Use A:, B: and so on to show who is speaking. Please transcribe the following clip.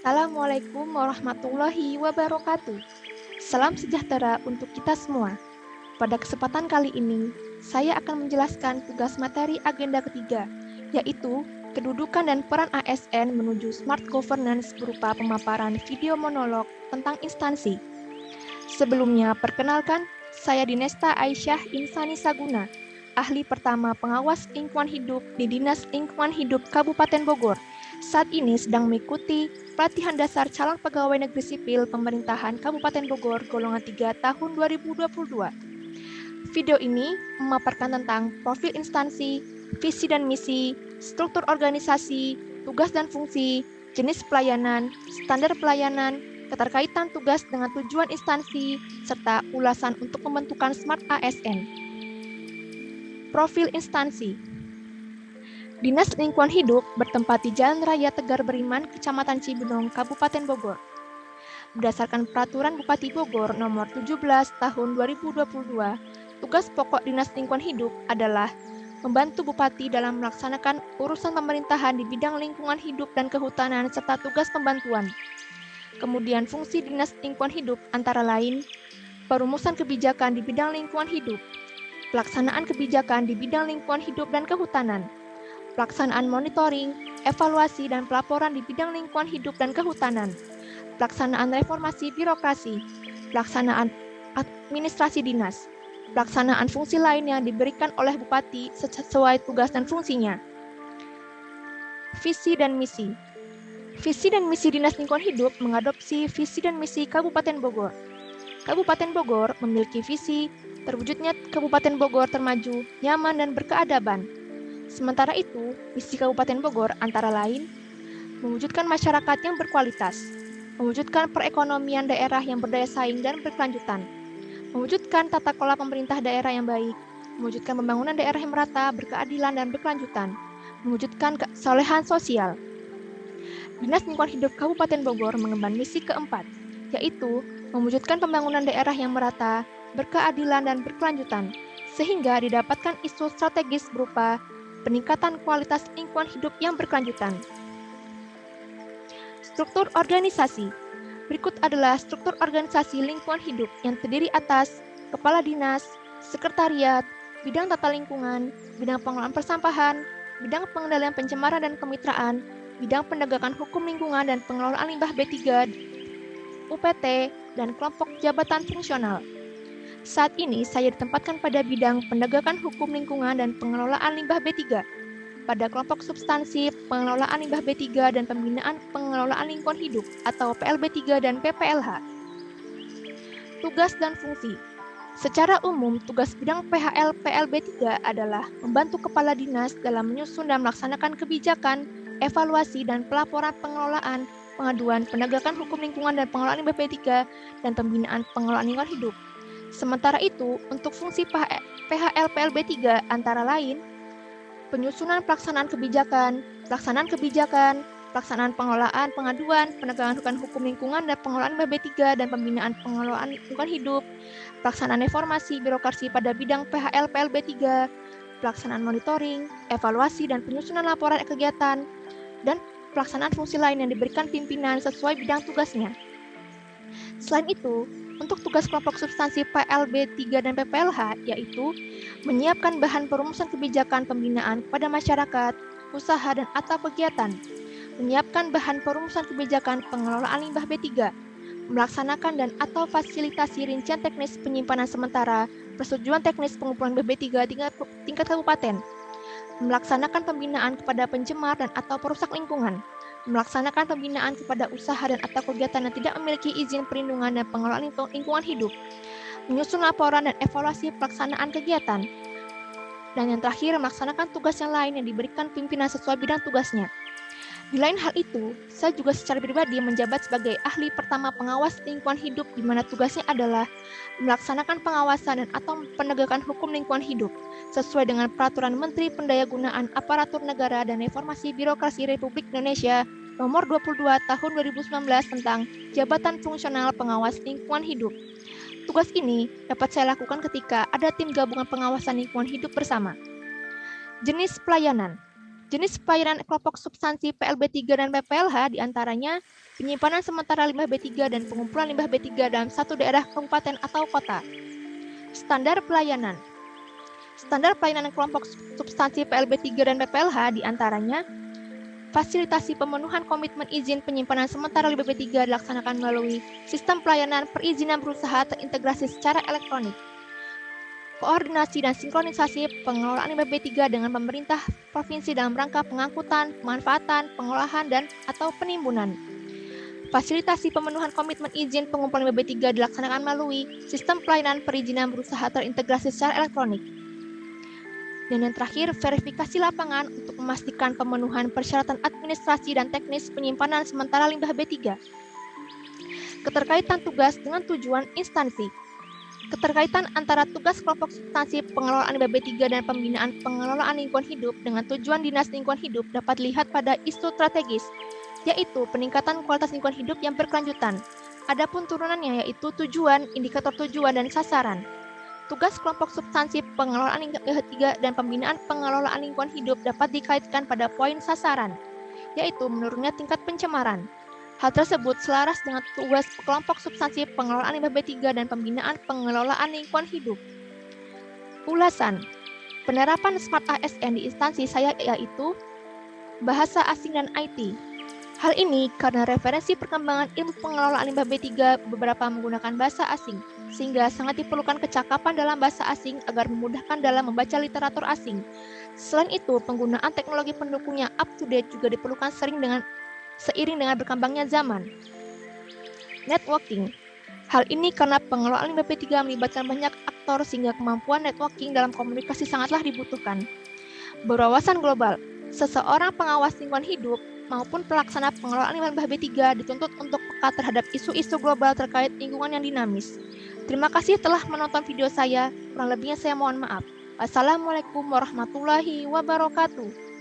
A: Assalamualaikum warahmatullahi wabarakatuh. Salam sejahtera untuk kita semua. Pada kesempatan kali ini, saya akan menjelaskan tugas materi agenda ketiga, yaitu kedudukan dan peran ASN menuju smart governance berupa pemaparan video monolog tentang instansi. Sebelumnya, perkenalkan, saya Dinesta Aisyah Insani Saguna, ahli pertama pengawas lingkungan hidup di Dinas Lingkungan Hidup Kabupaten Bogor. Saat ini sedang mengikuti pelatihan dasar calon pegawai negeri sipil pemerintahan Kabupaten Bogor golongan 3 tahun 2022. Video ini memaparkan tentang profil instansi, visi dan misi, struktur organisasi, tugas dan fungsi, jenis pelayanan, standar pelayanan, keterkaitan tugas dengan tujuan instansi, serta ulasan untuk pembentukan Smart ASN. Profil instansi. Dinas Lingkungan Hidup bertempat di Jalan Raya Tegar Beriman, Kecamatan Cibinong, Kabupaten Bogor. Berdasarkan Peraturan Bupati Bogor Nomor 17 Tahun 2022, tugas pokok Dinas Lingkungan Hidup adalah membantu Bupati dalam melaksanakan urusan pemerintahan di bidang lingkungan hidup dan kehutanan serta tugas pembantuan. Kemudian fungsi Dinas Lingkungan Hidup antara lain perumusan kebijakan di bidang lingkungan hidup, pelaksanaan kebijakan di bidang lingkungan hidup dan kehutanan, pelaksanaan monitoring, evaluasi, dan pelaporan di bidang lingkungan hidup dan kehutanan, pelaksanaan reformasi birokrasi, pelaksanaan administrasi dinas, pelaksanaan fungsi lain yang diberikan oleh Bupati sesuai tugas dan fungsinya. Visi dan misi. Visi dan misi Dinas Lingkungan Hidup mengadopsi visi dan misi Kabupaten Bogor. Kabupaten Bogor memiliki visi terwujudnya Kabupaten Bogor termaju, nyaman, dan berkeadaban. Sementara itu, misi Kabupaten Bogor antara lain mewujudkan masyarakat yang berkualitas, mewujudkan perekonomian daerah yang berdaya saing dan berkelanjutan, mewujudkan tata kelola pemerintah daerah yang baik, mewujudkan pembangunan daerah yang merata, berkeadilan, dan berkelanjutan, mewujudkan kesolehan sosial. Dinas Lingkungan Hidup Kabupaten Bogor mengemban misi keempat, yaitu mewujudkan pembangunan daerah yang merata, berkeadilan, dan berkelanjutan, sehingga didapatkan isu strategis berupa peningkatan kualitas lingkungan hidup yang berkelanjutan. Struktur organisasi. Berikut adalah struktur organisasi lingkungan hidup yang terdiri atas Kepala Dinas, Sekretariat, Bidang Tata Lingkungan, Bidang Pengelolaan Persampahan, Bidang Pengendalian Pencemaran dan Kemitraan, Bidang Penegakan Hukum Lingkungan dan Pengelolaan Limbah B3, UPT, dan kelompok jabatan fungsional. Saat ini saya ditempatkan pada bidang penegakan hukum lingkungan dan pengelolaan limbah B3, pada kelompok substansi pengelolaan limbah B3 dan pembinaan pengelolaan lingkungan hidup atau PLB3 dan PPLH. Tugas dan fungsi. Secara umum, tugas bidang PHL PLB3 adalah membantu kepala dinas dalam menyusun dan melaksanakan kebijakan, evaluasi dan pelaporan pengelolaan, pengaduan, penegakan hukum lingkungan dan pengelolaan limbah B3 dan pembinaan pengelolaan lingkungan hidup. Sementara itu, untuk fungsi PHL PLB3 antara lain, penyusunan pelaksanaan kebijakan, pelaksanaan pengelolaan, pengaduan, penegakan hukum lingkungan dan pengelolaan B3 dan pembinaan pengelolaan lingkungan hidup, pelaksanaan reformasi birokrasi pada bidang PHL PLB3, pelaksanaan monitoring, evaluasi dan penyusunan laporan kegiatan, dan pelaksanaan fungsi lain yang diberikan pimpinan sesuai bidang tugasnya. Selain itu, untuk tugas kelompok substansi PLB3 dan PPLH, yaitu menyiapkan bahan perumusan kebijakan pembinaan kepada masyarakat, usaha, dan atau kegiatan, menyiapkan bahan perumusan kebijakan pengelolaan limbah B3, melaksanakan dan atau fasilitasi rincian teknis penyimpanan sementara, persetujuan teknis pengumpulan B3 tingkat kabupaten, melaksanakan pembinaan kepada pencemar dan atau perusak lingkungan, melaksanakan pembinaan kepada usaha dan atau kegiatan yang tidak memiliki izin perlindungan dan pengelolaan lingkungan hidup, menyusun laporan dan evaluasi pelaksanaan kegiatan, dan yang terakhir melaksanakan tugas yang lain yang diberikan pimpinan sesuai bidang tugasnya. Di lain hal itu, saya juga secara pribadi menjabat sebagai ahli pertama pengawas lingkungan hidup di mana tugasnya adalah melaksanakan pengawasan dan atau penegakan hukum lingkungan hidup sesuai dengan Peraturan Menteri Pendayagunaan Aparatur Negara dan Reformasi Birokrasi Republik Indonesia Nomor 22 Tahun 2019 tentang Jabatan Fungsional Pengawas Lingkungan Hidup. Tugas ini dapat saya lakukan ketika ada tim gabungan pengawasan lingkungan hidup bersama. Jenis pelayanan. Jenis pelayanan kelompok substansi PLB3 dan PPLH diantaranya penyimpanan sementara limbah B3 dan pengumpulan limbah B3 dalam satu daerah kabupaten atau kota. Standar pelayanan. Standar pelayanan kelompok substansi PLB3 dan PPLH diantaranya fasilitasi pemenuhan komitmen izin penyimpanan sementara limbah B3 dilaksanakan melalui sistem pelayanan perizinan berusaha terintegrasi secara elektronik. Koordinasi dan sinkronisasi pengelolaan limbah B3 dengan pemerintah provinsi dalam rangka pengangkutan, pemanfaatan, pengolahan, dan atau penimbunan. Fasilitasi pemenuhan komitmen izin pengumpulan limbah B3 dilaksanakan melalui sistem pelayanan perizinan berusaha terintegrasi secara elektronik. Dan yang terakhir, verifikasi lapangan untuk memastikan pemenuhan persyaratan administrasi dan teknis penyimpanan sementara limbah B3. Keterkaitan tugas dengan tujuan instansi. Keterkaitan antara tugas kelompok substansi pengelolaan limbah B3 dan pembinaan pengelolaan lingkungan hidup dengan tujuan Dinas Lingkungan Hidup dapat dilihat pada isu strategis, yaitu peningkatan kualitas lingkungan hidup yang berkelanjutan. Adapun turunannya yaitu tujuan, indikator tujuan, dan sasaran. Tugas kelompok substansi pengelolaan lingkungan B3 dan pembinaan pengelolaan lingkungan hidup dapat dikaitkan pada poin sasaran, yaitu menurunnya tingkat pencemaran. Hal tersebut selaras dengan tugas kelompok substansi pengelolaan limbah B3 dan pembinaan pengelolaan lingkungan hidup. Ulasan. Penerapan Smart ASN di instansi saya yaitu bahasa asing dan IT. Hal ini karena referensi perkembangan ilmu pengelolaan limbah B3 beberapa menggunakan bahasa asing, sehingga sangat diperlukan kecakapan dalam bahasa asing agar memudahkan dalam membaca literatur asing. Selain itu, penggunaan teknologi pendukungnya up-to-date juga diperlukan seiring dengan berkembangnya zaman. Networking. Hal ini karena pengelolaan limbah B3 melibatkan banyak aktor sehingga kemampuan networking dalam komunikasi sangatlah dibutuhkan. Berwawasan global. Seseorang pengawas lingkungan hidup maupun pelaksana pengelolaan limbah B3 dituntut untuk peka terhadap isu-isu global terkait lingkungan yang dinamis. Terima kasih telah menonton video saya. Kurang lebihnya saya mohon maaf. Wassalamualaikum warahmatullahi wabarakatuh.